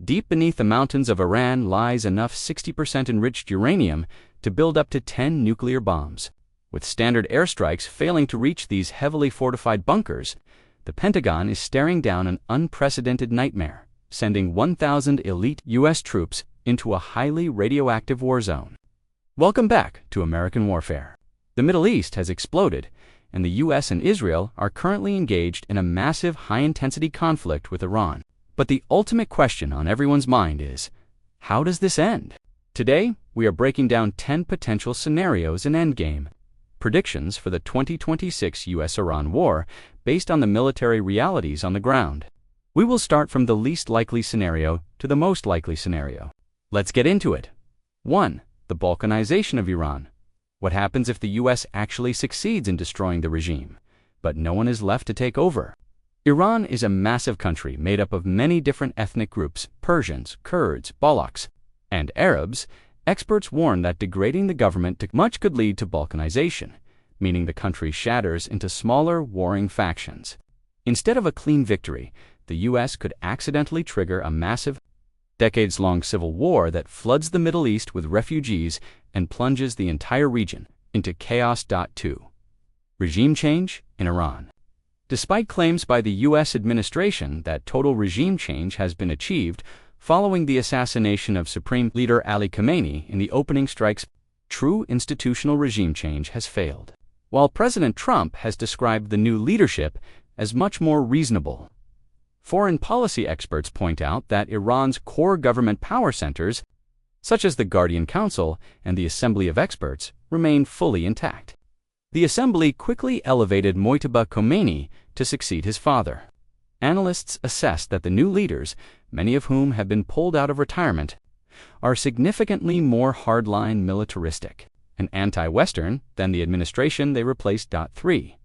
Deep beneath the mountains of Iran lies enough 60% enriched uranium to build up to 10 nuclear bombs. With standard airstrikes failing to reach these heavily fortified bunkers, the Pentagon is staring down an unprecedented nightmare, sending 1,000 elite U.S. troops into a highly radioactive war zone. Welcome back to American Warfare. The Middle East has exploded, and the U.S. and Israel are currently engaged in a massive high-intensity conflict with Iran. But the ultimate question on everyone's mind is, how does this end? Today, we are breaking down 10 potential scenarios in endgame, predictions for the 2026 U.S.-Iran war based on the military realities on the ground. We will start from the least likely scenario to the most likely scenario. Let's get into it. 1. The balkanization of Iran. What happens if the U.S. actually succeeds in destroying the regime, but no one is left to take over? Iran is a massive country made up of many different ethnic groups: Persians, Kurds, Balochs, and Arabs. Experts warn that degrading the government too much could lead to balkanization, meaning the country shatters into smaller, warring factions. Instead of a clean victory, the U.S. could accidentally trigger a massive, decades-long civil war that floods the Middle East with refugees and plunges the entire region into chaos. 2. Regime change in Iran. Despite claims by the U.S. administration that total regime change has been achieved following the assassination of Supreme Leader Ali Khamenei in the opening strikes, true institutional regime change has failed. While President Trump has described the new leadership as much more reasonable, foreign policy experts point out that Iran's core government power centers, such as the Guardian Council and the Assembly of Experts, remain fully intact. The assembly quickly elevated Mojtaba Khomeini to succeed his father. Analysts assess that the new leaders, many of whom have been pulled out of retirement, are significantly more hardline militaristic and anti-Western than the administration they replaced. 3.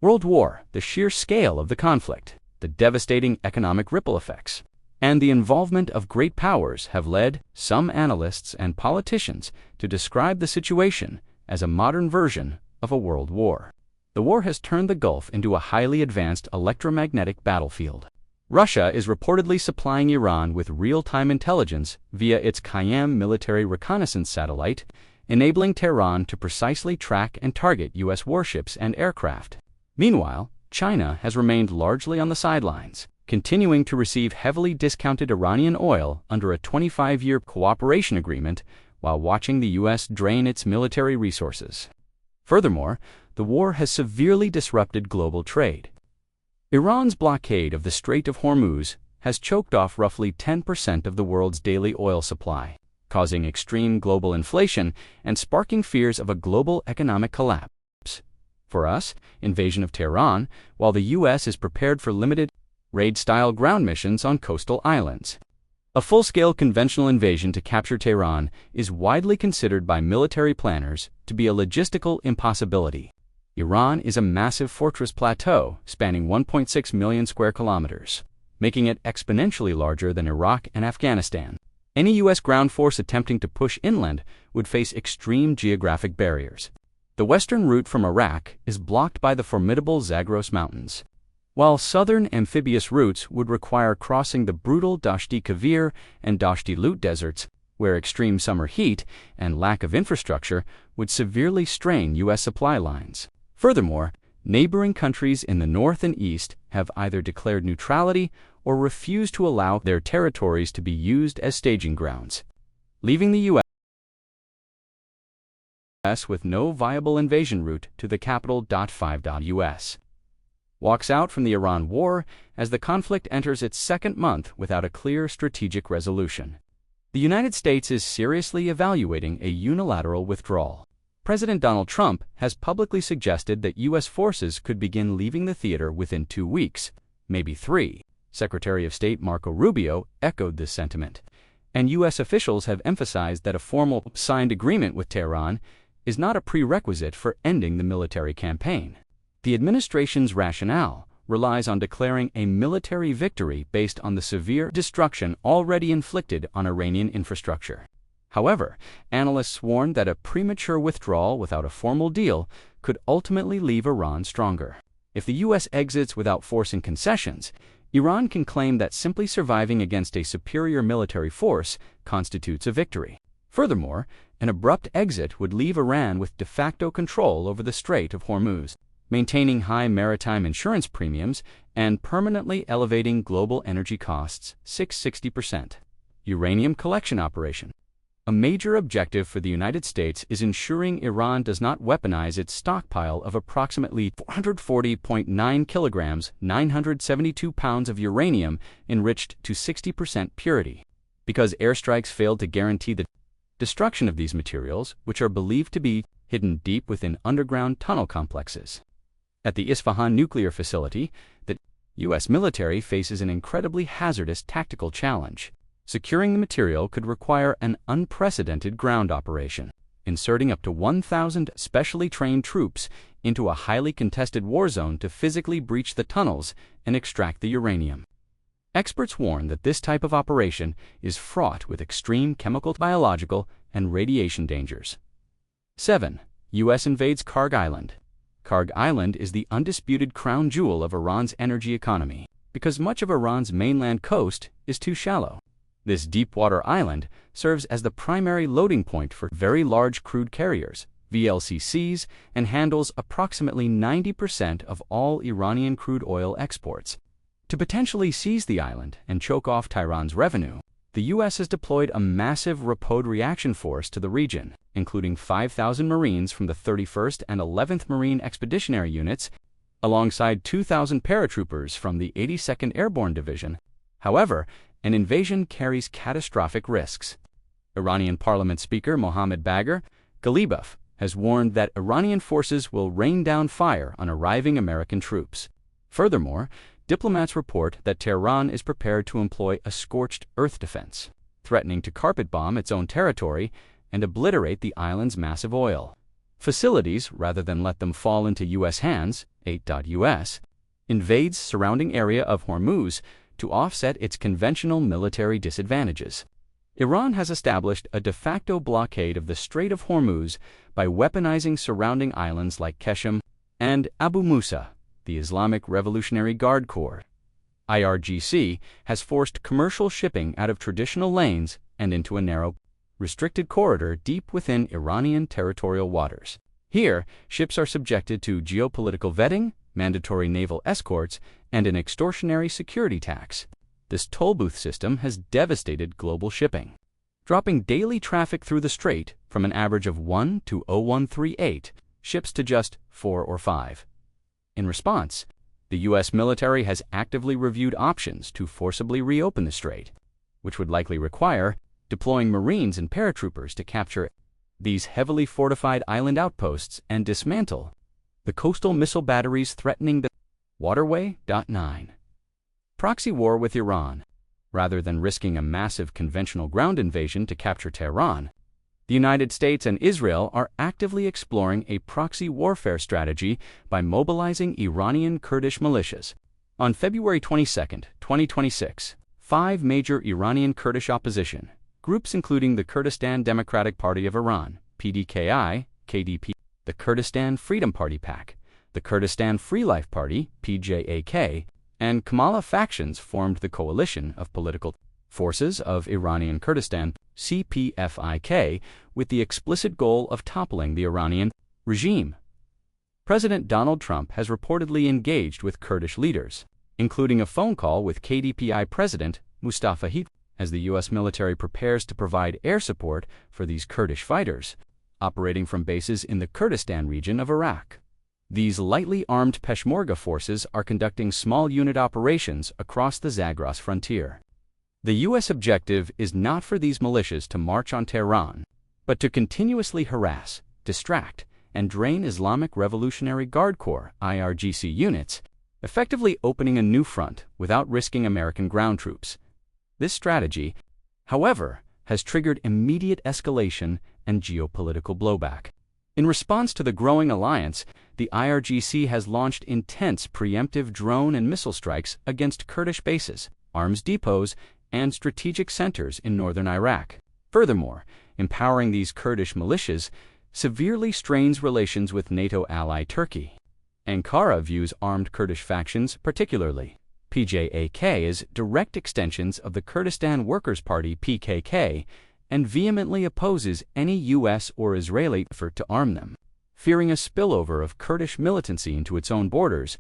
World War. The sheer scale of the conflict, the devastating economic ripple effects, and the involvement of great powers have led some analysts and politicians to describe the situation as a modern version of a world war. The war has turned the Gulf into a highly advanced electromagnetic battlefield. Russia is reportedly supplying Iran with real-time intelligence via its Kayam military reconnaissance satellite, enabling Tehran to precisely track and target U.S. warships and aircraft. Meanwhile, China has remained largely on the sidelines, continuing to receive heavily discounted Iranian oil under a 25-year cooperation agreement while watching the U.S. drain its military resources. Furthermore, the war has severely disrupted global trade. Iran's blockade of the Strait of Hormuz has choked off roughly 10% of the world's daily oil supply, causing extreme global inflation and sparking fears of a global economic collapse. For us, invasion of Tehran, while the U.S. is prepared for limited, raid-style ground missions on coastal islands. A full-scale conventional invasion to capture Tehran is widely considered by military planners to be a logistical impossibility. Iran is a massive fortress plateau spanning 1.6 million square kilometers, making it exponentially larger than Iraq and Afghanistan. Any U.S. ground force attempting to push inland would face extreme geographic barriers. The western route from Iraq is blocked by the formidable Zagros Mountains, while southern amphibious routes would require crossing the brutal Dashti Kavir and Dashti Lut deserts, where extreme summer heat and lack of infrastructure would severely strain U.S. supply lines. Furthermore, neighboring countries in the north and east have either declared neutrality or refused to allow their territories to be used as staging grounds, leaving the U.S. with no viable invasion route to the capital. 5. U.S. walks out from the Iran war as the conflict enters its second month without a clear strategic resolution. The United States is seriously evaluating a unilateral withdrawal. President Donald Trump has publicly suggested that U.S. forces could begin leaving the theater within 2 weeks, maybe 3. Secretary of State Marco Rubio echoed this sentiment, and U.S. officials have emphasized that a formal signed agreement with Tehran is not a prerequisite for ending the military campaign. The administration's rationale relies on declaring a military victory based on the severe destruction already inflicted on Iranian infrastructure. However, analysts warn that a premature withdrawal without a formal deal could ultimately leave Iran stronger. If the U.S. exits without forcing concessions, Iran can claim that simply surviving against a superior military force constitutes a victory. Furthermore, an abrupt exit would leave Iran with de facto control over the Strait of Hormuz, maintaining high maritime insurance premiums and permanently elevating global energy costs 60%. Uranium collection operation. A major objective for the United States is ensuring Iran does not weaponize its stockpile of approximately 440.9 kilograms, 972 pounds of uranium enriched to 60% purity. Because airstrikes failed to guarantee the destruction of these materials, which are believed to be hidden deep within underground tunnel complexes. At the Isfahan nuclear facility, the U.S. military faces an incredibly hazardous tactical challenge. Securing the material could require an unprecedented ground operation, inserting up to 1,000 specially trained troops into a highly contested war zone to physically breach the tunnels and extract the uranium. Experts warn that this type of operation is fraught with extreme chemical, biological, and radiation dangers. 7. U.S. invades Karg Island. Karg Island is the undisputed crown jewel of Iran's energy economy because much of Iran's mainland coast is too shallow. This deepwater island serves as the primary loading point for very large crude carriers, VLCCs, and handles approximately 90% of all Iranian crude oil exports. To potentially seize the island and choke off Tehran's revenue, the U.S. has deployed a massive rapid reaction force to the region, including 5,000 Marines from the 31st and 11th Marine Expeditionary Units, alongside 2,000 paratroopers from the 82nd Airborne Division. However, an invasion carries catastrophic risks. Iranian Parliament Speaker Mohammad Bagher Ghalibaf has warned that Iranian forces will rain down fire on arriving American troops. Furthermore, diplomats report that Tehran is prepared to employ a scorched earth defense, threatening to carpet bomb its own territory and obliterate the island's massive oil facilities rather than let them fall into U.S. hands. 8.US invades surrounding area of Hormuz to offset its conventional military disadvantages. Iran has established a de facto blockade of the Strait of Hormuz by weaponizing surrounding islands like Keshem and Abu Musa. The Islamic Revolutionary Guard Corps, IRGC, has forced commercial shipping out of traditional lanes and into a narrow, restricted corridor deep within Iranian territorial waters. Here, ships are subjected to geopolitical vetting, mandatory naval escorts, and an extortionary security tax. This toll booth system has devastated global shipping, dropping daily traffic through the strait from an average of 1 to 0138 ships to just 4 or 5. In response, the U.S. military has actively reviewed options to forcibly reopen the strait, which would likely require deploying Marines and paratroopers to capture these heavily fortified island outposts and dismantle the coastal missile batteries threatening the waterway. 9. Proxy war with Iran. Rather than risking a massive conventional ground invasion to capture Tehran, the United States and Israel are actively exploring a proxy warfare strategy by mobilizing Iranian Kurdish militias. On February 22, 2026, 5 major Iranian Kurdish opposition groups including the Kurdistan Democratic Party of Iran, PDKI, KDP, the Kurdistan Freedom Party PAK, the Kurdistan Free Life Party, PJAK, and Kamala factions formed the Coalition of Political Forces of Iranian Kurdistan, CPFIK, with the explicit goal of toppling the Iranian regime. President Donald Trump has reportedly engaged with Kurdish leaders, including a phone call with KDPI President Mustafa Heat, as the U.S. military prepares to provide air support for these Kurdish fighters, operating from bases in the Kurdistan region of Iraq. These lightly armed Peshmerga forces are conducting small unit operations across the Zagros frontier. The U.S. objective is not for these militias to march on Tehran, but to continuously harass, distract, and drain Islamic Revolutionary Guard Corps (IRGC) units, effectively opening a new front without risking American ground troops. This strategy, however, has triggered immediate escalation and geopolitical blowback. In response to the growing alliance, the IRGC has launched intense preemptive drone and missile strikes against Kurdish bases, arms depots, and strategic centers in northern Iraq. Furthermore, empowering these Kurdish militias severely strains relations with NATO ally Turkey. Ankara views armed Kurdish factions particularly PJAK is direct extensions of the Kurdistan Workers' Party PKK and vehemently opposes any U.S. or Israeli effort to arm them, fearing a spillover of Kurdish militancy into its own borders.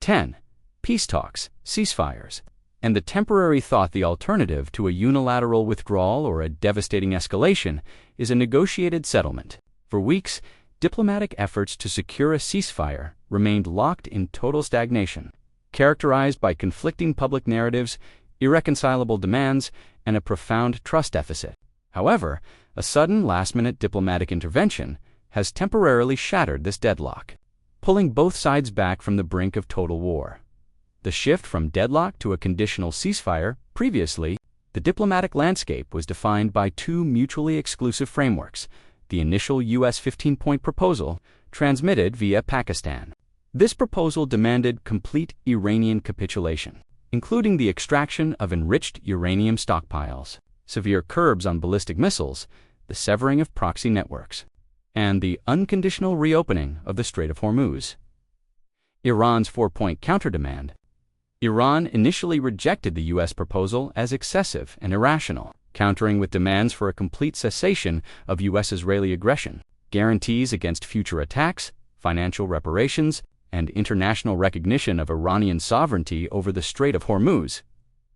10. Peace talks, ceasefires, and the temporary thought the alternative to a unilateral withdrawal or a devastating escalation is a negotiated settlement. For weeks, diplomatic efforts to secure a ceasefire remained locked in total stagnation, characterized by conflicting public narratives, irreconcilable demands, and a profound trust deficit. However, a sudden last-minute diplomatic intervention has temporarily shattered this deadlock, pulling both sides back from the brink of total war. The shift from deadlock to a conditional ceasefire. Previously, the diplomatic landscape was defined by two mutually exclusive frameworks: the initial U.S. 15-point proposal, transmitted via Pakistan. This proposal demanded complete Iranian capitulation, including the extraction of enriched uranium stockpiles, severe curbs on ballistic missiles, the severing of proxy networks, and the unconditional reopening of the Strait of Hormuz. Iran's 4-point counter-demand. Iran initially rejected the U.S. proposal as excessive and irrational, countering with demands for a complete cessation of U.S.-Israeli aggression, guarantees against future attacks, financial reparations, and international recognition of Iranian sovereignty over the Strait of Hormuz.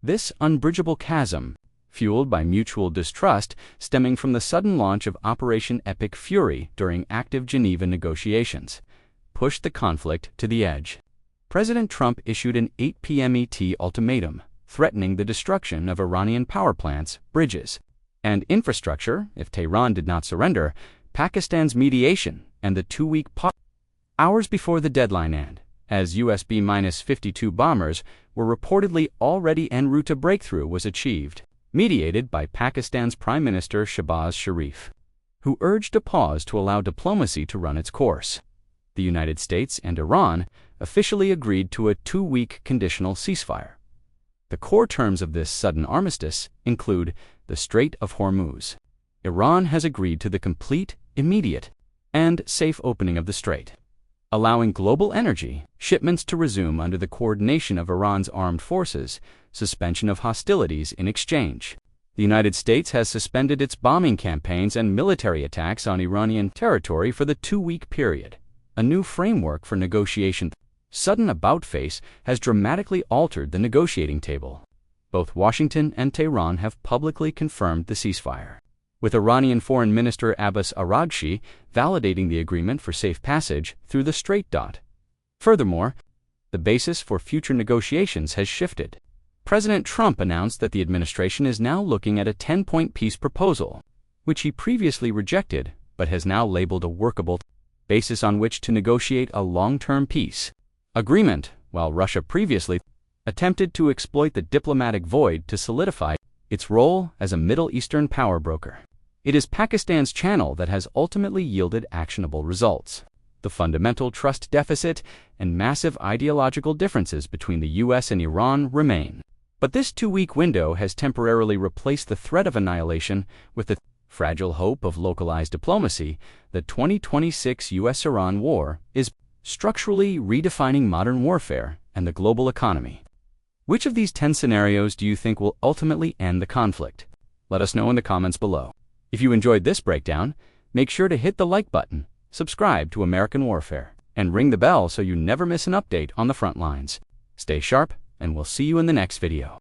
This unbridgeable chasm, fueled by mutual distrust stemming from the sudden launch of Operation Epic Fury during active Geneva negotiations, pushed the conflict to the edge. President Trump issued an 8 p.m. ET ultimatum, threatening the destruction of Iranian power plants, bridges, and infrastructure if Tehran did not surrender, Pakistan's mediation, and the 2-week pause. Hours before the deadline end, as US B-52 bombers were reportedly already en route to breakthrough was achieved, mediated by Pakistan's Prime Minister Shehbaz Sharif, who urged a pause to allow diplomacy to run its course. The United States and Iran officially agreed to a 2-week conditional ceasefire. The core terms of this sudden armistice include the Strait of Hormuz. Iran has agreed to the complete, immediate, and safe opening of the strait, allowing global energy shipments to resume under the coordination of Iran's armed forces, suspension of hostilities in exchange. The United States has suspended its bombing campaigns and military attacks on Iranian territory for the 2-week period, a new framework for negotiation. Sudden about-face has dramatically altered the negotiating table. Both Washington and Tehran have publicly confirmed the ceasefire, with Iranian Foreign Minister Abbas Araghchi validating the agreement for safe passage through the Strait. Furthermore, the basis for future negotiations has shifted. President Trump announced that the administration is now looking at a 10-point peace proposal, which he previously rejected but has now labeled a workable basis on which to negotiate a long-term peace agreement, while Russia previously attempted to exploit the diplomatic void to solidify its role as a Middle Eastern power broker. It is Pakistan's channel that has ultimately yielded actionable results. The fundamental trust deficit and massive ideological differences between the U.S. and Iran remain. But this 2-week window has temporarily replaced the threat of annihilation with the fragile hope of localized diplomacy. The 2026 U.S.-Iran war is structurally redefining modern warfare and the global economy. Which of these 10 scenarios do you think will ultimately end the conflict? Let us know in the comments below. If you enjoyed this breakdown, make sure to hit the like button, subscribe to American Warfare, and ring the bell so you never miss an update on the front lines. Stay sharp, and we'll see you in the next video.